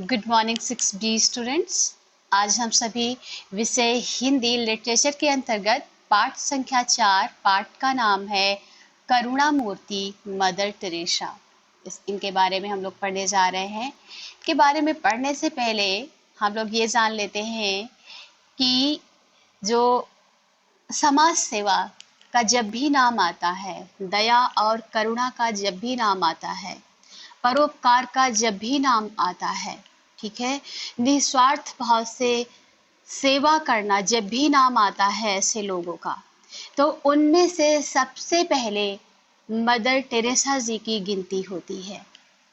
Good morning 6B students. आज हम सभी विषय हिंदी लिटरेचर के अंतर्गत पाठ संख्या 4 पाठ का नाम है करुणा मूर्ति मदर टेरेसा। इनके बारे में हम लोग पढ़ने जा रहे हैं। के बारे में पढ़ने से पहले हम लोग ये जान लेते हैं कि जो समाज सेवा का जब भी नाम आता है, दया और करुणा का जब भी नाम आता है, परोपकार का जब भी नाम आता है, ठीक है, निस्वार्थ भाव से सेवा करना जब भी नाम आता है ऐसे लोगों का, तो उनमें से सबसे पहले मदर टेरेसा जी की गिनती होती है,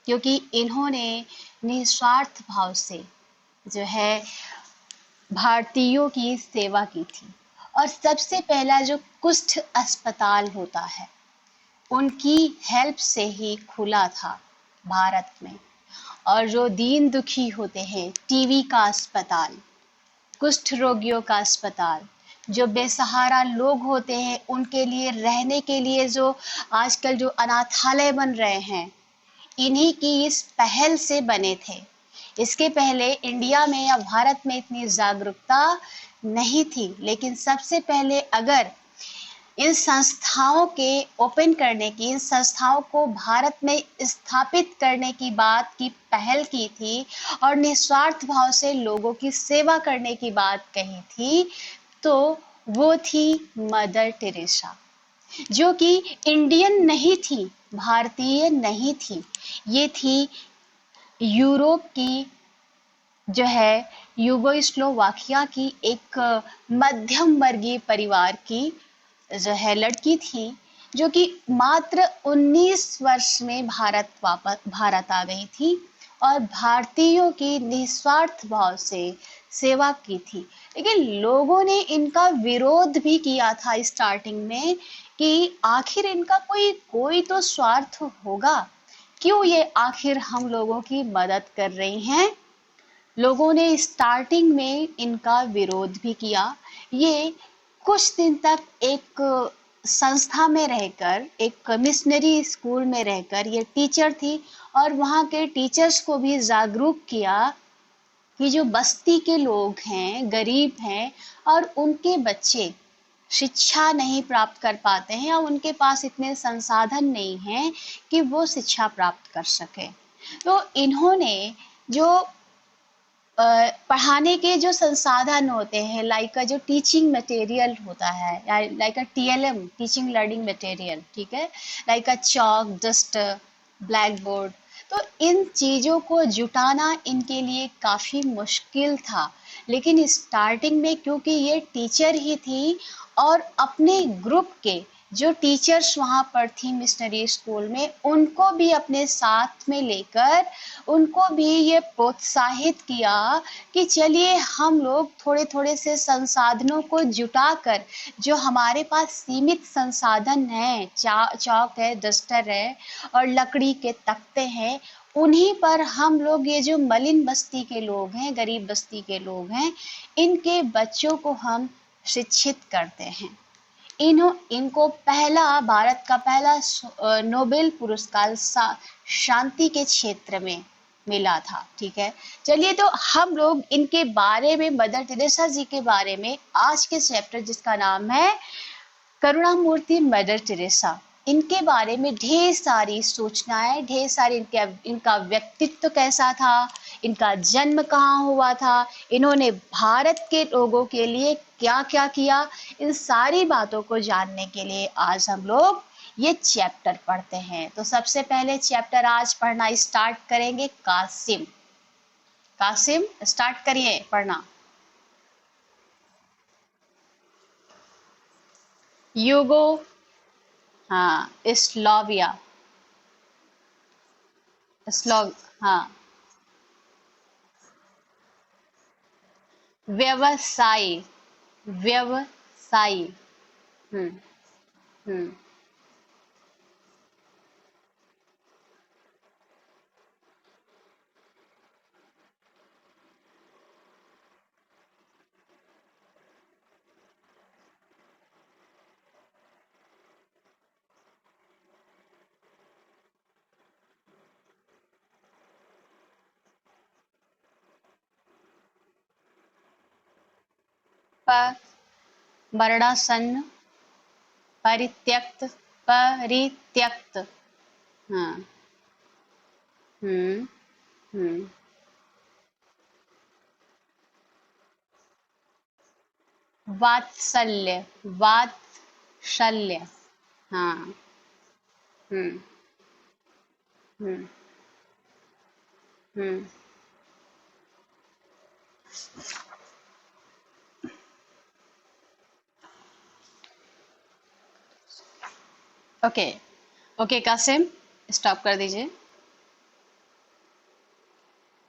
क्योंकि इन्होंने निस्वार्थ भाव से जो है भारतीयों की सेवा की थी। और सबसे पहला जो कुष्ठ अस्पताल होता है उनकी हेल्प से ही खुला था भारत में। और जो दीन दुखी होते हैं, टीबी का अस्पताल, कुष्ठ रोगियों का अस्पताल, जो बेसहारा लोग होते हैं उनके लिए रहने के लिए जो आजकल जो अनाथालय बन रहे हैं, इन्हीं की इस पहल से बने थे। इसके पहले इंडिया में या भारत में इतनी जागरूकता नहीं थी, लेकिन सबसे पहले अगर इन संस्थाओं के ओपन करने की, इन संस्थाओं को भारत में स्थापित करने की बात की पहल की थी और निस्वार्थ भाव से लोगों की सेवा करने की बात कही थी, तो वो थी मदर टेरेसा, जो कि इंडियन नहीं थी, भारतीय नहीं थी। ये थी यूरोप की जो है युगोस्लोवाकिया की एक मध्यम वर्गीय परिवार की जो है लड़की थी, जो कि मात्र 19 वर्ष में भारत आ गई थी और भारतीयों की निस्वार्थ भाव से सेवा की थी। लेकिन लोगों ने इनका विरोध भी किया था स्टार्टिंग में कि आखिर इनका कोई तो स्वार्थ होगा, क्यों ये आखिर हम लोगों की मदद कर रही हैं। लोगों ने स्टार्टिंग में इनका विरोध भी किया। ये कुछ दिन तक एक संस्था में रहकर, एक मिशनरी स्कूल में रहकर ये टीचर थी और वहाँ के टीचर्स को भी जागरूक किया कि जो बस्ती के लोग हैं, गरीब हैं और उनके बच्चे शिक्षा नहीं प्राप्त कर पाते हैं या उनके पास इतने संसाधन नहीं हैं कि वो शिक्षा प्राप्त कर सके, तो इन्होंने जो पढ़ाने के जो संसाधन होते हैं, लाइक जो टीचिंग मटेरियल होता है, या like TLM, teaching learning material, ठीक है, like chalk, duster, black board, तो इन चीज़ों को जुटाना इनके लिए काफ़ी मुश्किल था। लेकिन स्टार्टिंग में क्योंकि ये टीचर ही थी और अपने ग्रुप के जो टीचर्स वहाँ पर थी मिशनरी स्कूल में, उनको भी अपने साथ में लेकर उनको भी ये प्रोत्साहित किया कि चलिए हम लोग थोड़े थोड़े से संसाधनों को जुटाकर, जो हमारे पास सीमित संसाधन हैं, चौक है, डस्टर है और लकड़ी के तख्ते हैं, उन्हीं पर हम लोग ये जो मलिन बस्ती के लोग हैं, गरीब बस्ती के लोग हैं, इनके बच्चों को हम शिक्षित करते हैं। इनको भारत का पहला नोबेल पुरस्कार शांति के क्षेत्र में मिला था, ठीक है। चलिए, तो हम लोग इनके बारे में, मदर टेरेसा जी के बारे में आज के चैप्टर जिसका नाम है करुणा मूर्ति मदर टेरेसा, इनके बारे में ढेर सारी सूचनाएं, ढेर सारी इनका व्यक्तित्व कैसा था, इनका जन्म कहाँ हुआ था, इन्होंने भारत के लोगों के लिए क्या क्या किया, इन सारी बातों को जानने के लिए आज हम लोग ये चैप्टर पढ़ते हैं। तो सबसे पहले चैप्टर आज पढ़ना स्टार्ट करेंगे कासिम। कासिम, स्टार्ट करिए पढ़ना। यूगो, हाँ, स्लोविया, स्लोव, हाँ, व्यवसायी, व्यवसायी, हम्म, हम्म, प मरणासन्न, परित्यक्त, परित्यक्त। हाँ। हम्म। हम्म। वात्सल्य, वात्सल्य। हाँ। हम्म। हम्म। हम्म। ओके। ओके कासिम, स्टॉप कर दीजिए।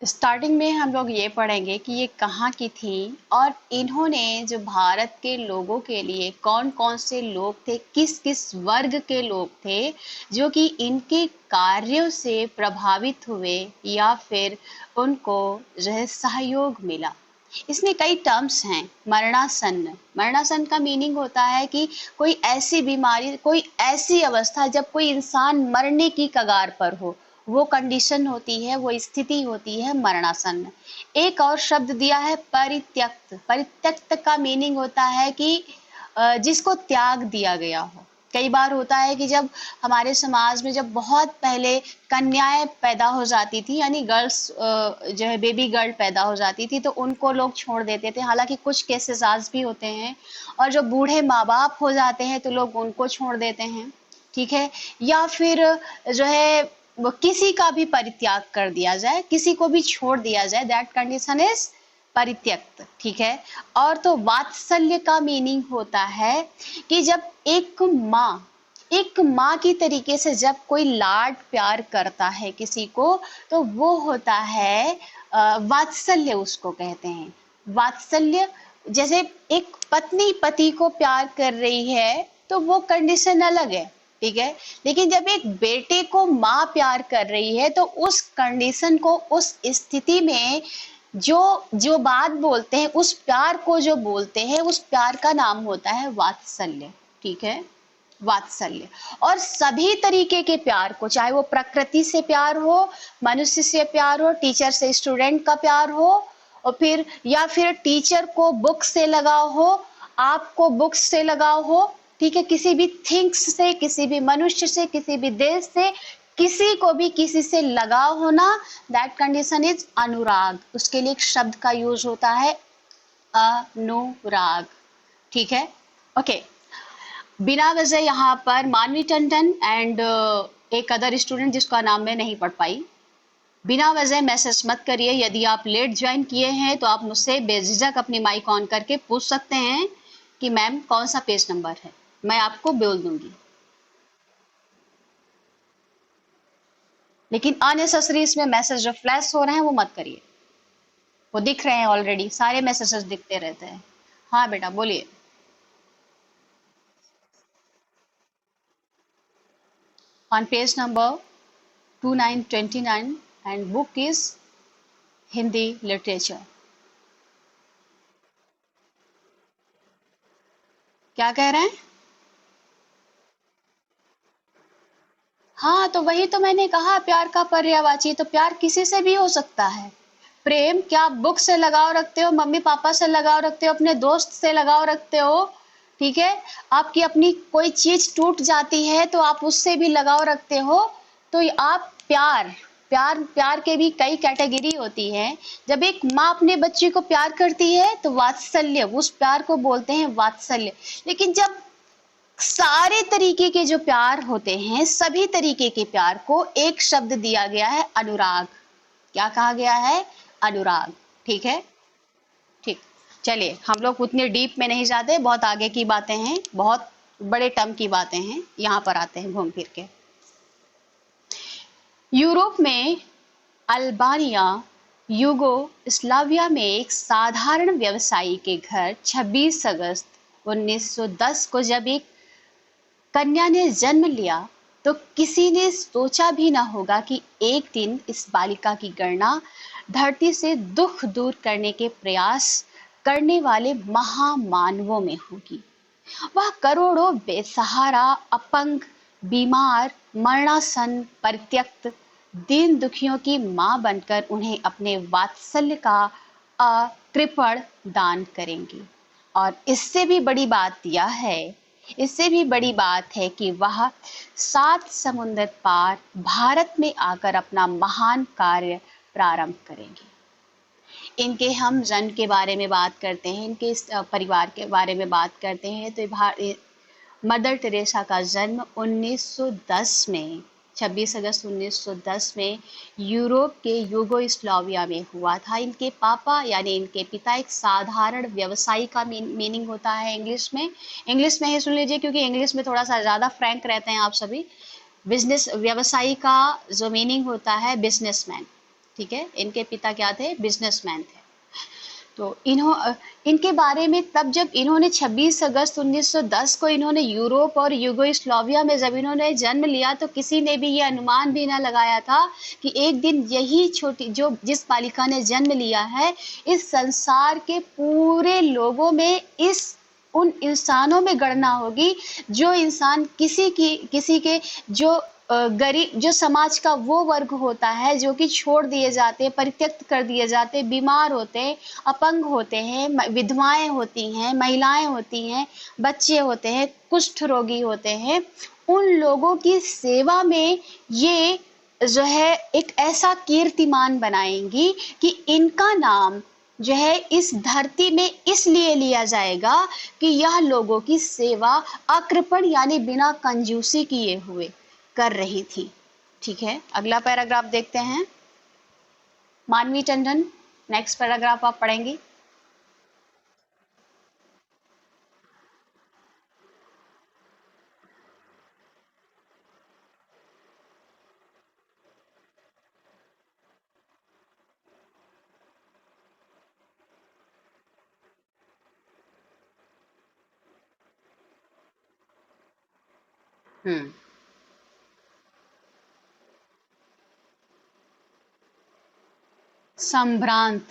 स्टार्टिंग में हम लोग ये पढ़ेंगे कि ये कहाँ की थी और इन्होंने जो भारत के लोगों के लिए कौन कौन से लोग थे, किस किस वर्ग के लोग थे जो कि इनके कार्यों से प्रभावित हुए या फिर उनको जो है सहयोग मिला। इसमें कई टर्म्स हैं। मरणासन्न, मरणासन्न का मीनिंग होता है कि कोई ऐसी बीमारी, कोई ऐसी अवस्था जब कोई इंसान मरने की कगार पर हो, वो कंडीशन होती है, वो स्थिति होती है मरणासन्न। एक और शब्द दिया है परित्यक्त। परित्यक्त का मीनिंग होता है कि जिसको त्याग दिया गया हो। कई बार होता है कि जब हमारे समाज में जब बहुत पहले कन्याएं पैदा हो जाती थी, यानी गर्ल्स जो है बेबी गर्ल पैदा हो जाती थी, तो उनको लोग छोड़ देते थे। हालांकि कुछ केसेस आज भी होते हैं। और जो बूढ़े माँ बाप हो जाते हैं तो लोग उनको छोड़ देते हैं। ठीक है। या फिर जो है वो किसी का भी परित्याग कर दिया जाए, किसी को भी छोड़ दिया जाए, दैट कंडीशन इज परित्यक्त। ठीक है। और तो वात्सल्य का मीनिंग होता है कि जब एक माँ की तरीके से जब कोई लाड प्यार करता है किसी को, तो वो होता है वात्सल्य, उसको कहते हैं वात्सल्य। जैसे एक पत्नी पति को प्यार कर रही है तो वो कंडीशन अलग है। ठीक है। लेकिन जब एक बेटे को माँ प्यार कर रही है तो उस कंडीशन को, उस स्थिति में जो जो बात बोलते हैं, उस प्यार को जो बोलते हैं, उस प्यार का नाम होता है वात्सल्य। ठीक है। वात्सल्य। और सभी तरीके के प्यार को, चाहे वो प्रकृति से प्यार हो, मनुष्य से प्यार हो, टीचर से स्टूडेंट का प्यार हो, और फिर या फिर टीचर को बुक से लगाव हो, आपको बुक्स से लगाव हो। ठीक है। किसी भी थिंग्स से, किसी भी मनुष्य से, किसी भी देश से, किसी को भी किसी से लगाव होना, दैट कंडीशन इज अनुराग। उसके लिए एक शब्द का यूज होता है अनुराग। ठीक है। ओके। बिना वजह यहाँ पर मानवी टंडन एंड एक अदर स्टूडेंट जिसका नाम मैं नहीं पढ़ पाई, बिना वजह मैसेज मत करिए। यदि आप लेट ज्वाइन किए हैं तो आप मुझसे बेझिझक अपनी माइक ऑन करके पूछ सकते हैं कि मैम कौन सा पेज नंबर है, मैं आपको बोल दूंगी। लेकिन अननेसेसरी इसमें मैसेज जो फ्लैश हो रहे हैं वो मत करिए। वो दिख रहे हैं ऑलरेडी, सारे मैसेजेस दिखते रहते हैं। हाँ बेटा बोलिए। On page number 2929 and book is Hindi literature. क्या कह रहे हैं? हाँ, तो वही तो मैंने कहा, प्यार का पर्यायवाची। तो प्यार किसी से भी हो सकता है। प्रेम क्या आप बुक से लगाव रखते हो, मम्मी पापा से लगाव रखते हो, अपने दोस्त से लगाव रखते हो? ठीक है। आपकी अपनी कोई चीज टूट जाती है तो आप उससे भी लगाव रखते हो। तो आप प्यार, प्यार के भी कई कैटेगरी होती है। जब एक माँ अपने बच्चे को प्यार करती है तो वात्सल्य, उस प्यार को बोलते हैं वात्सल्य। लेकिन जब सारे तरीके के जो प्यार होते हैं, सभी तरीके के प्यार को एक शब्द दिया गया है अनुराग। क्या कहा गया है? अनुराग। ठीक है। ठीक। चलिए हम लोग उतने डीप में नहीं जाते, बहुत आगे की बातें हैं, बहुत बड़े टर्म की बातें हैं। यहाँ पर आते हैं घूम फिर के। यूरोप में अल्बानिया, यूगोस्लाविया में एक साधारण व्यवसायी के घर 26 अगस्त 1910 को जब एक कन्या ने जन्म लिया तो किसी ने सोचा भी न होगा कि एक दिन इस बालिका की गणना धरती से दुख दूर करने के प्रयास करने वाले महामानवों में होगी। वह करोड़ों बेसहारा, अपंग, बीमार, मरणासन, परित्यक्त दीन दुखियों की मां बनकर उन्हें अपने वात्सल्य का अकृपण दान करेंगी। और इससे भी बड़ी बात यह है, इससे भी बड़ी बात है कि वह 7 समुंदर पार भारत में आकर अपना महान कार्य प्रारंभ करेंगे। इनके हम जन्म के बारे में बात करते हैं, इनके परिवार के बारे में बात करते हैं, तो मदर टेरेसा का जन्म 1910 में 26 अगस्त 1910 में यूरोप के यूगोस्लाविया में हुआ था। इनके पापा यानी इनके पिता एक साधारण व्यवसायी का मीनिंग होता है इंग्लिश में ही सुन लीजिए, क्योंकि इंग्लिश में थोड़ा सा ज़्यादा फ्रैंक रहते हैं आप सभी। बिजनेस व्यवसायी का जो मीनिंग होता है बिजनेसमैन, ठीक है। इनके पिता क्या थे? बिजनेसमैन थे। तो इनके बारे में तब जब इन्होंने 26 अगस्त 1910 को इन्होंने यूरोप और यूगोस्लाविया में जब इन्होंने जन्म लिया, तो किसी ने भी ये अनुमान भी ना लगाया था कि एक दिन यही छोटी जो जिस बालिका ने जन्म लिया है, इस संसार के पूरे लोगों में उन इंसानों में गणना होगी जो इंसान किसी के जो गरीब, जो समाज का वो वर्ग होता है जो कि छोड़ दिए जाते हैं, परित्यक्त कर दिए जाते हैं, बीमार होते हैं, अपंग होते हैं, विधवाएं होती हैं, महिलाएं होती हैं, बच्चे होते हैं, कुष्ठ रोगी होते हैं। उन लोगों की सेवा में ये जो है एक ऐसा कीर्तिमान बनाएंगी कि इनका नाम जो है इस धरती में इसलिए लिया जाएगा कि यह लोगों की सेवा अकृपण यानी बिना कंजूसी किए हुए कर रही थी। ठीक है, अगला पैराग्राफ देखते हैं। मानवी टंडन, नेक्स्ट पैराग्राफ आप पढ़ेंगी। हम्म। संभ्रांत,